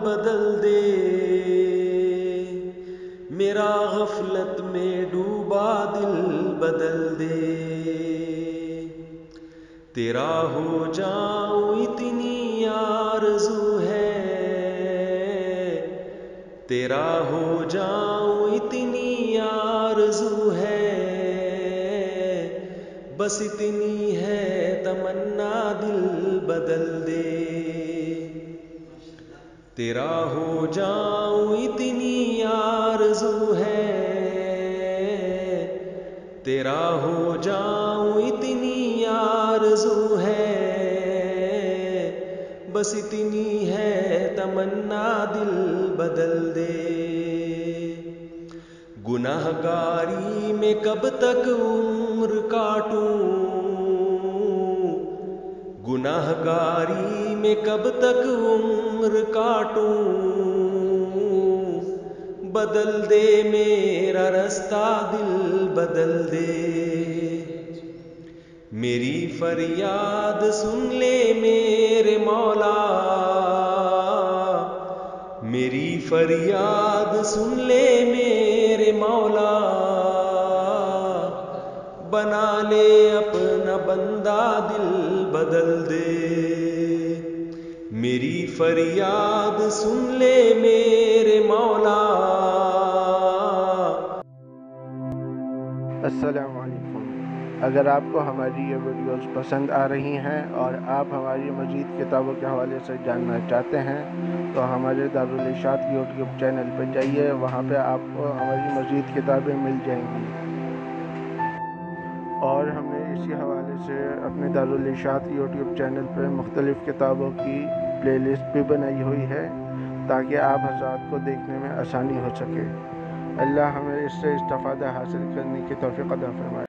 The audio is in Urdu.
بدل دے، میرا غفلت میں ڈوبا دل بدل دے، تیرا ہو جاؤں اتنی آرزو ہے، تیرا ہو جاؤں اتنی آرزو ہے، بس اتنی ہے تمنا دل بدل دے، تیرا ہو جاؤں اتنی آرزو ہے، تیرا ہو جاؤں اتنی آرزو ہے، بس اتنی ہے تمنا دل بدل دے، گناہ گاری میں کب تک عمر کاٹوں، گناہ گاری میں کب تک عمر کاٹوں، بدل دے میرا رستہ دل بدل دے، میری فریاد سن لے میرے مولا، میری فریاد سن لے میرے مولا، بنا لے اپنا بندہ دل بدل دے، میری فریاد سن لے میرے مولا۔ السلام علیکم۔ اگر آپ کو ہماری یہ ویڈیوز پسند آ رہی ہیں اور آپ ہماری مزید کتابوں کے حوالے سے جاننا چاہتے ہیں تو ہمارے دارالارشاد یوٹیوب چینل پہ جائیے، وہاں پہ آپ کو ہماری مزید کتابیں مل جائیں گی، اور ہم نے اسی حوالے سے اپنے دارالارشاد یوٹیوب چینل پہ مختلف کتابوں کی پلے لسٹ بھی بنائی ہوئی ہے تاکہ آپ حضرات کو دیکھنے میں آسانی ہو سکے۔ اللہ ہمیں اس سے استفادہ حاصل کرنے کی توفیق عطا فرمائے۔